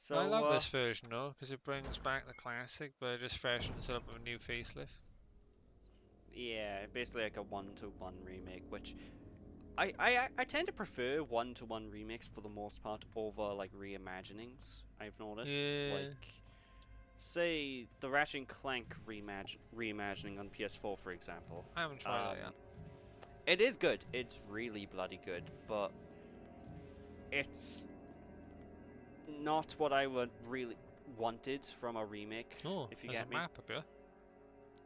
So I love this version though, because it brings back the classic, but it just freshens it up with a new facelift. yeah, basically like a one-to-one remake, which I tend to prefer one-to-one remakes for the most part over like reimaginings. I've noticed, Yeah, like, say the Ratchet and Clank reimagining on PS4, for example. I haven't tried that yet. It is good. It's really bloody good, but it's not what I would really wanted from a remake. Oh, If you there's get a me. map up here.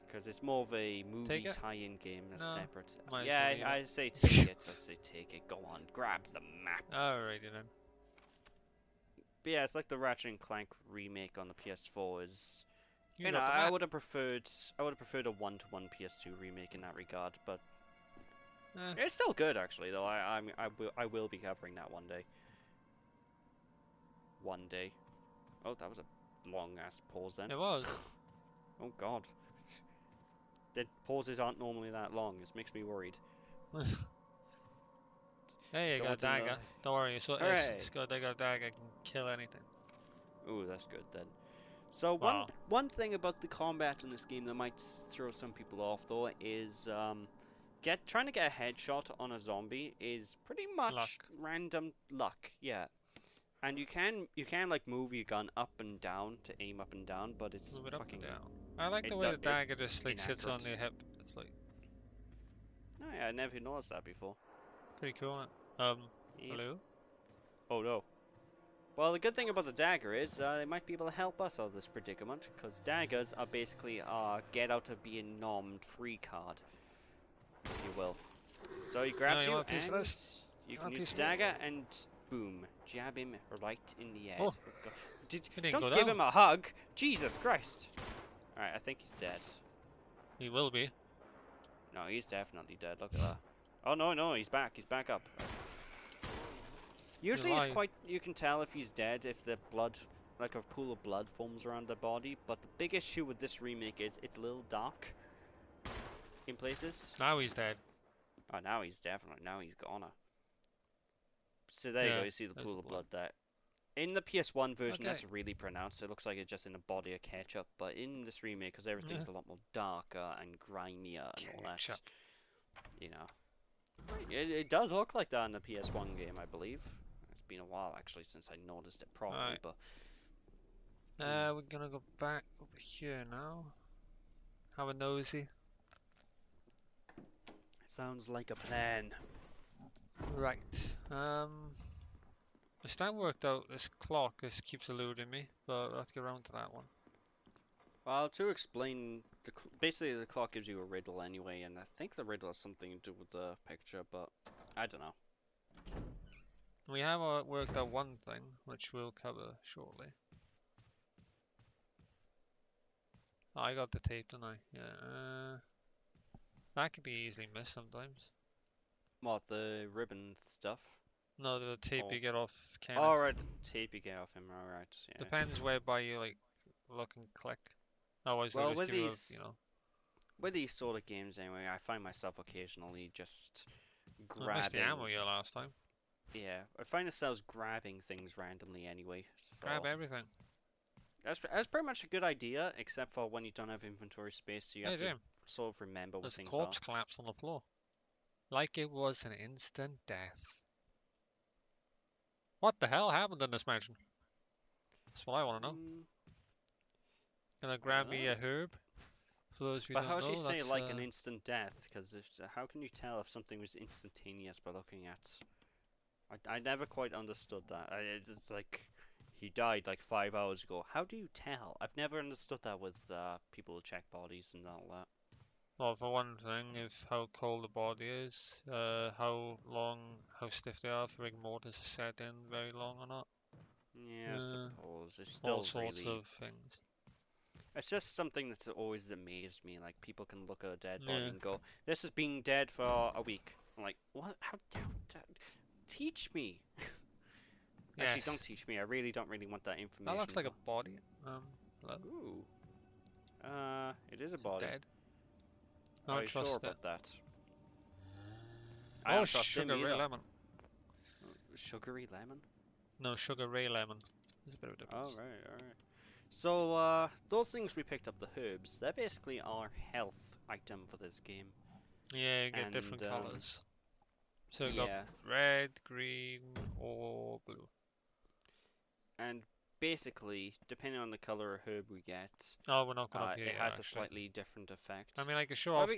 Because it's more of a movie Take it? tie-in game that's No, separate. might as Yeah, well leave I it. say take it. I say take it. Go on, grab the map. Alrighty then. But yeah, it's like the Ratchet and Clank remake on the PS4 is. You know, got the I map. would have preferred. I would have preferred a one-to-one PS2 remake in that regard, but it's still good actually. Though I will be covering that one day. One day. Oh, that was a long ass pause then. It was. Oh god. The pauses aren't normally that long. This makes me worried. Hey, you got a dagger. Don't worry, it's got a dagger, can kill anything. Ooh, that's good then. So Wow. one thing about the combat in this game that might throw some people off though is trying to get a headshot on a zombie is pretty much random luck, yeah. And you can like move your gun up and down to aim up and down, but it's move it up fucking and down. I like the way the dagger just like sits on your hip. It's like. Oh yeah, I never noticed that before. Pretty cool, isn't it? Hello? Oh no. Well, the good thing about the dagger is they might be able to help us out of this predicament, because daggers are basically get out of being nommed free card, if you will. So he grabs you and you can use dagger and boom, jab him right in the head. Oh. Don't give him a hug! Jesus Christ! Alright, I think he's dead. He will be. No, he's definitely dead. Look at that. Oh no, he's back. He's back up. Usually it's quite, you can tell if he's dead if the blood, like a pool of blood forms around the body, but the big issue with this remake is it's a little dark in places. Now he's dead. Oh, now he's goner. So there you go, you see the pool of blood there. In the PS1 version, that's really pronounced. It looks like it's just in a body of ketchup, but in this remake, because everything's a lot more darker and grimier and all that, you know. It does look like that in the PS1 game, I believe. It's been a while actually since I noticed it properly, but we're gonna go back over here now. Have a nosy. Sounds like a plan. Right. It's now worked out this clock. This keeps eluding me, but we'll have to get around to that one. Well, to explain, basically the clock gives you a riddle anyway, and I think the riddle has something to do with the picture, but I don't know. We have worked out one thing, which we'll cover shortly. Oh, I got the tape, didn't I? Yeah. That could be easily missed sometimes. What, the ribbon stuff? No, the tape you get off Kenneth. Oh, right, the tape you get off him, alright. Yeah. Depends whereby you like look and click. Otherwise, well, with these, with these sort of games anyway, I find myself occasionally just grabbing. I missed the ammo you last time. Yeah, I find ourselves grabbing things randomly anyway. So grab everything. That's pretty much a good idea, except for when you don't have inventory space, so you have to sort of remember what things are. There's a corpse collapsed on the floor, like it was an instant death. What the hell happened in this mansion? That's what I want to know. Gonna grab me a herb. For those who don't know, but how do you say like an instant death? Because how can you tell if something was instantaneous by looking at? I never quite understood that. It's like he died like 5 hours ago. How do you tell? I've never understood that with people who check bodies and all that. Well, for one thing, if how cold the body is, how stiff they are, if rigor mortis is set in very long or not. Yeah, I suppose. It's still all sorts of things. It's just something that's always amazed me. Like, people can look at a dead body and go, "This has been dead for a week." I'm like, what? How teach me. Actually, don't teach me. I really don't want that information. That looks like a body. Ooh. It is a body. Dead. Are you sure about that? Sugar Ray Lemon. Sugary lemon? No, Sugar Ray Lemon. There's a bit of a Oh, difference. right. So, those things we picked up, the herbs, they're basically our health item for this game. Yeah, you get different colours. So you got yeah. red, green, or blue. And basically, depending on the color of herb we get, oh, we're not gonna it has a slightly different effect. I mean, I can show off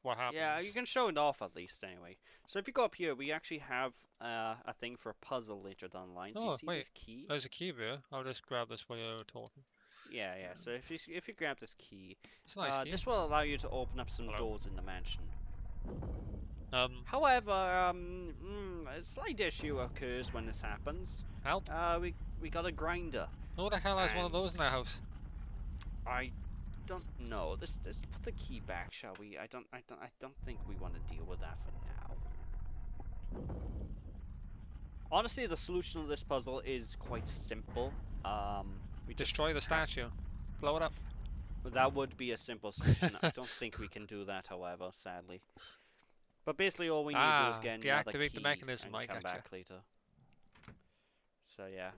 what happens. Yeah, you can show it off at least anyway. So if you go up here, we actually have a thing for a puzzle later down the line. So you see this key? There's a key there. I'll just grab this while you're talking. Yeah. So if you grab this key, it's a nice key. This will allow you to open up some doors in the mansion. However, a slight issue occurs when this happens. Help! We got a grinder. Who the hell has one of those in their house? I don't know. Let's put the key back, shall we? I don't think we want to deal with that for now. Honestly, the solution to this puzzle is quite simple. We destroy the statue. Blow it up. That would be a simple solution. I don't think we can do that, however, sadly. But basically, all we need to do is get another key the mechanism, and come back later. So yeah.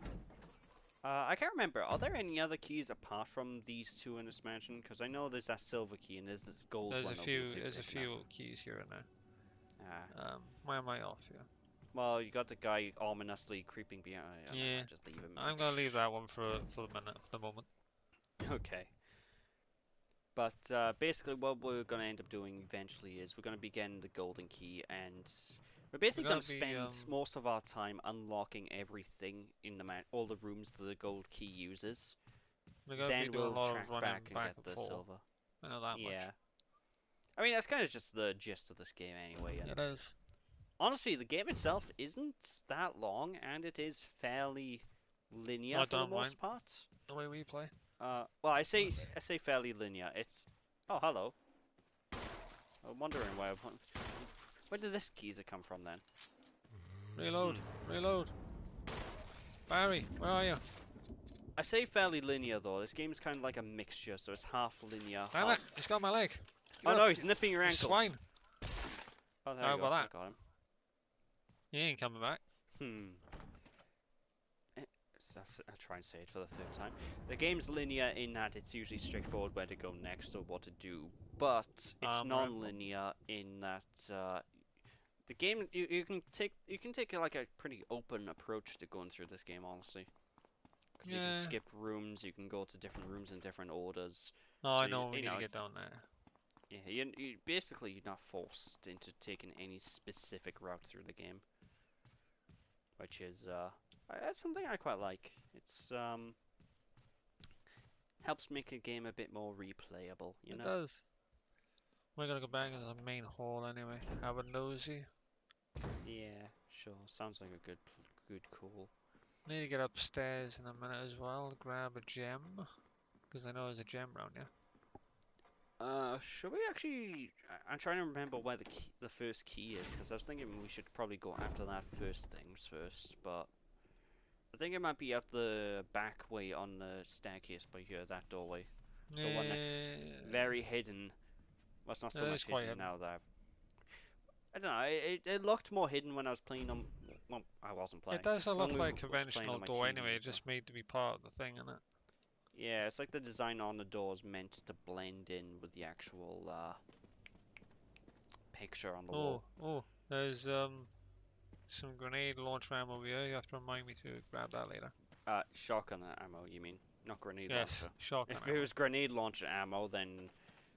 I can't remember. Are there any other keys apart from these two in this mansion? Because I know there's that silver key and there's this gold one. There's a few keys here and there. Why am I off here? Well, you got the guy ominously creeping behind. Yeah. Just leave him. I'm gonna leave that one for the moment. Okay. But basically, what we're gonna end up doing eventually is we're gonna be getting the golden key, and we're basically gonna spend most of our time unlocking everything in the all the rooms that the gold key uses. Then we'll track back and get the silver. I know that much. I mean, that's kind of just the gist of this game anyway. It is. Honestly, the game itself isn't that long, and it is fairly linear for the most part. The way we play. Well, I say fairly linear. It's hello. I'm wondering where did this geezer come from then? Reload. Barry, where are you? I say fairly linear though. This game is kind of like a mixture, so it's half linear. Damn it! He's got my leg. Oh no, he's nipping your ankles. Swine. Oh, there you go. I got him. He ain't coming back. I'll try and say it for the third time. The game's linear in that it's usually straightforward where to go next or what to do, but it's non-linear in that the game you can take like a pretty open approach to going through this game, honestly. Because you can skip rooms, you can go to different rooms in different orders. Oh, so I know we need to get down there. Yeah, you basically you're not forced into taking any specific route through the game, which is that's something I quite like. It's helps make a game a bit more replayable, you know? It does. We're gonna go back into the main hall anyway. Have a nosy. Yeah, sure. Sounds like a good call. Need to get upstairs in a minute as well. Grab a gem, because I know there's a gem around here. Should we actually? I'm trying to remember where the first key is, because I was thinking we should probably go after that first things first, but I think it might be out the back way on the staircase by here, that doorway. The one that's very hidden. Well, it's not so much hidden now that I don't know, it looked more hidden when I was playing on... Well, I wasn't playing. It does look like a conventional door anyway, it's just made to be part of the thing, isn't it? Yeah, it's like the design on the door is meant to blend in with the actual picture on the wall. Oh, there's some grenade launcher ammo over here. You have to remind me to grab that later. Shotgun ammo, you mean? Not grenade launcher. Yes, shotgun ammo. If it was grenade launcher ammo, then...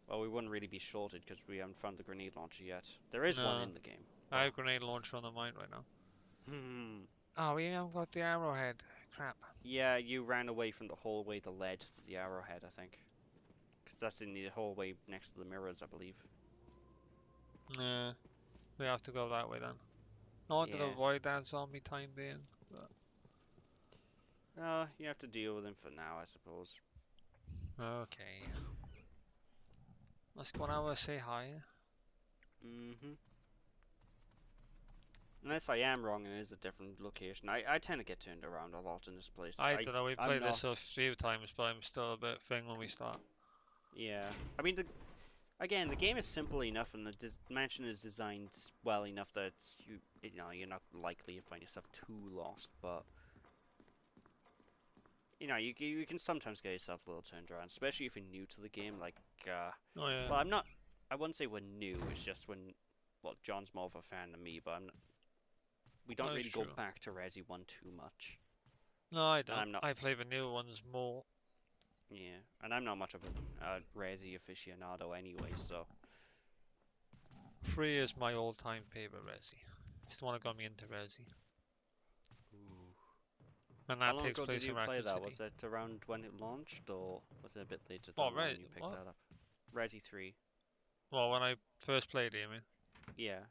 Well, we wouldn't really be shorted because we haven't found the grenade launcher yet. There is one in the game. I have grenade launcher on the mine right now. Oh, we haven't got the arrowhead. Crap. Yeah, you ran away from the hallway that led to the arrowhead, I think. Because that's in the hallway next to the mirrors, I believe. We have to go that way then. I wanted to avoid that zombie time being, but... you have to deal with him for now, I suppose. Okay. Let's go now and say hi. Unless I am wrong and it is a different location. I tend to get turned around a lot in this place. I don't know, we played this a few times, but I'm still a bit thing when we start. Yeah. I mean, again, the game is simple enough and the mansion is designed well enough that you're not likely to find yourself too lost, but... you know, you can sometimes get yourself a little turned around, especially if you're new to the game. Like, Oh yeah. well, I wouldn't say we're new. It's just well, John's more of a fan than me, but we don't really go back to Resi 1 too much. No, I don't. And I'm not. I play the new ones more. Yeah, and I'm not much of a Resi aficionado anyway, so. 3 is my all-time favorite Resi. It's the one that got me into Resi. Ooh. And How that long takes ago place did you in play Raccoon that? City. Was it around when it launched, or was it a bit later down the line you picked that up? Resi 3. Well, when I first played it, I mean. Yeah.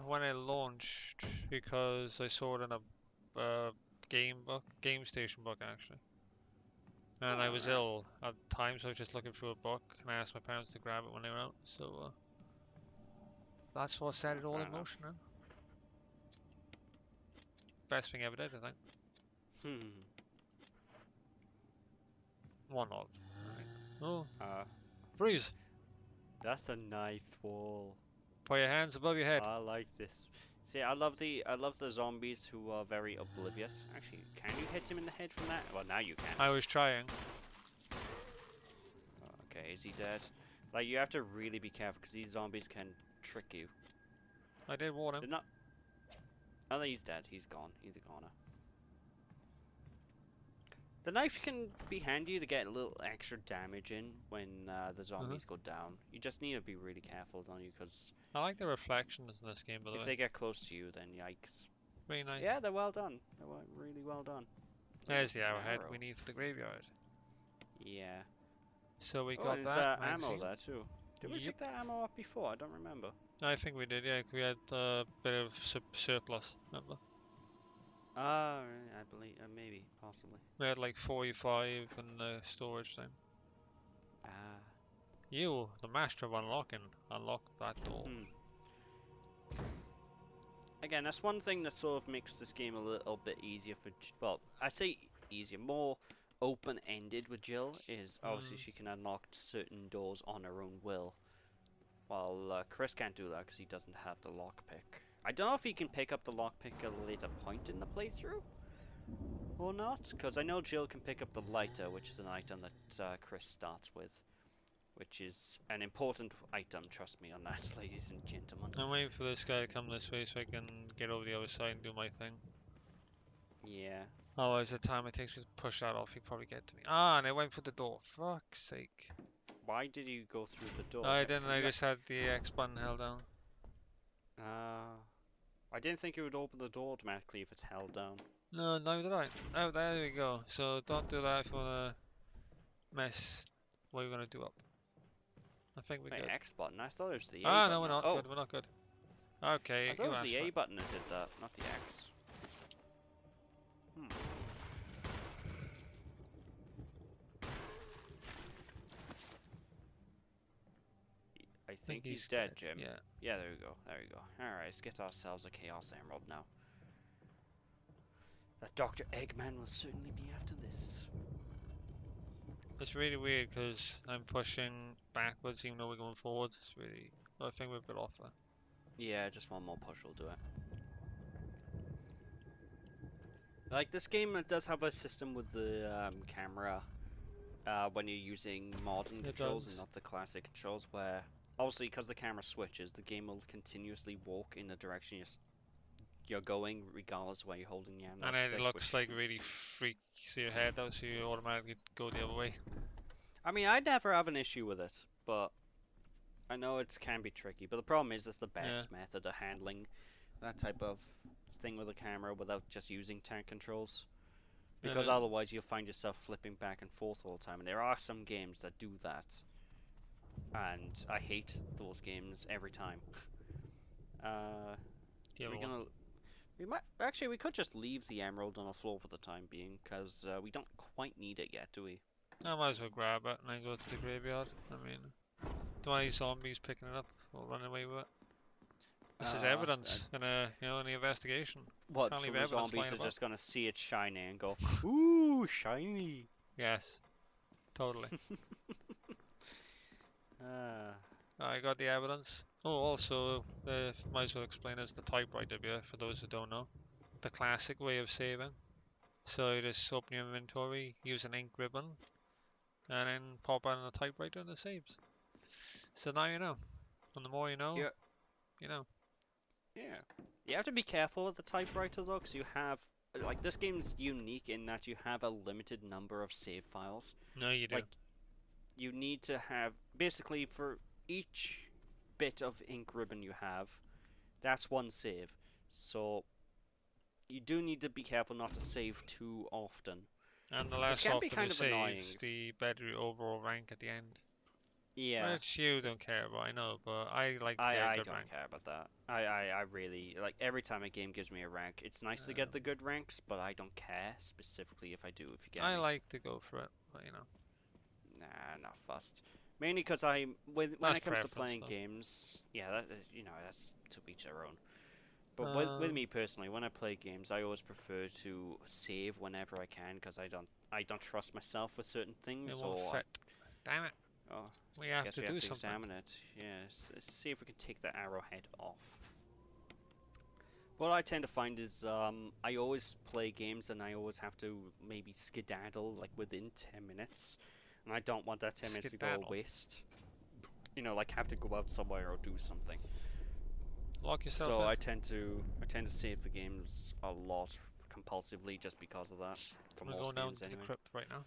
When it launched, because I saw it in a game station book actually. And I was ill at the time, so I was just looking through a book, and I asked my parents to grab it when they were out. So that's what set it all in motion. Now. Best thing ever did, I think. One of. Right. Oh. Freeze. That's a nice wall. Put your hands above your head. I like this. See, I love the zombies who are very oblivious. Actually, can you hit him in the head from that? Well, now you can't. I was trying. Okay, is he dead? Like, you have to really be careful because these zombies can trick you. I did warn him. They're not. Oh, he's dead. He's gone. He's a goner. The knife can be handy to get a little extra damage in when the zombies go down. You just need to be really careful, don't you? Because I like the reflections in this game, by the way. If they get close to you, then yikes. Very nice. Yeah, they're well done. They're really well done. There's the arrowhead we need for the graveyard. Yeah. So we got that. Ammo there too. Did we pick that ammo up before? I don't remember. I think we did, yeah. We had a bit of surplus, remember? I believe, maybe, possibly. We had like 45 in the storage thing. You, the master of unlocking, unlocked that door. Again, that's one thing that sort of makes this game a little bit easier for, well, I say easier, more open-ended with Jill, is obviously she can unlock certain doors on her own will. While Chris can't do that because he doesn't have the lockpick. I don't know if he can pick up the lockpick at a later point in the playthrough or not, because I know Jill can pick up the lighter, which is an item that Chris starts with, which is an important item, trust me on that, ladies and gentlemen. I'm waiting for this guy to come this way so I can get over the other side and do my thing. Yeah. Otherwise, the time it takes me to push that off, he'd probably get to me. Ah, and I went for the door. Fuck's sake. Why did you go through the door? I didn't, I just had the X button held down. I didn't think it would open the door automatically if it's held down. No, neither did I. Oh, there we go. So don't do that if you want to mess what you're going to do up. I think we're good. X button? I thought it was the A button. button. No, we're not good. We're not good. Okay. I thought it was the A button that did that, not the X. I think he's dead, Jim. Yeah. Yeah, there we go. There we go. Alright, let's get ourselves a Chaos Emerald now. That Dr. Eggman will certainly be after this. It's really weird because I'm pushing backwards even though we're going forwards. It's really... I think we're a bit off there. Yeah, just one more push will do it. Like, this game does have a system with the camera when you're using modern controls and not the classic controls, where obviously because the camera switches, the game will continuously walk in the direction you're going regardless of where you're holding your analog stick. And it looks like really freaks your head out, so you automatically go the other way. I mean, I'd never have an issue with it, but I know it can be tricky. But the problem is it's the best method of handling that type of thing with a camera without just using tank controls. Because otherwise you'll find yourself flipping back and forth all the time. And there are some games that do that. And I hate those games every time. We could just leave the emerald on the floor for the time being, because we don't quite need it yet, do we? I might as well grab it and then go to the graveyard. I mean, do any zombies picking it up or running away with it? This is evidence in a, in the investigation. What, so the zombies are just gonna see it shining and go, ooh, shiny. Yes, totally. I got the evidence. Oh, also, might as well explain as the typewriter bit for those who don't know. The classic way of saving. So you just open your inventory, use an ink ribbon, and then pop on a typewriter and it saves. So now you know. And the more you know, Yeah. you know. Yeah. You have to be careful with the typewriter though, because you have like this game's unique in that you have a limited number of save files. No, you do. Like you need to have basically for each bit of ink ribbon you have, that's one save. So you do need to be careful not to save too often. And the Which less can be often you kind of annoying. saves, the better your overall rank at the end. Yeah. Which you don't care about, I know, but I like to get a I good don't rank. care about that. I really like every time a game gives me a rank. It's nice to get the good ranks, but I don't care specifically if I do. If you get I me. like to go for it, but you know. Nah, not fussed. Mainly because when That's it comes to preference, playing though. games, yeah, that's to each their own. But with me personally, when I play games, I always prefer to save whenever I can because I don't trust myself with certain things. It won't fit. Damn it. Oh, We have guess to we do have to something. examine it. Yes, let's see if we can take the arrowhead off. What I tend to find is I always play games and I always have to maybe skedaddle like within 10 minutes. And I don't want that 10 minutes to go Skedaddle. to waste. You know, like have to go out somewhere or do something. Lock yourself So in. I tend to save the games a lot compulsively just because of that. For We're most going down games to the anyway. crypt right now.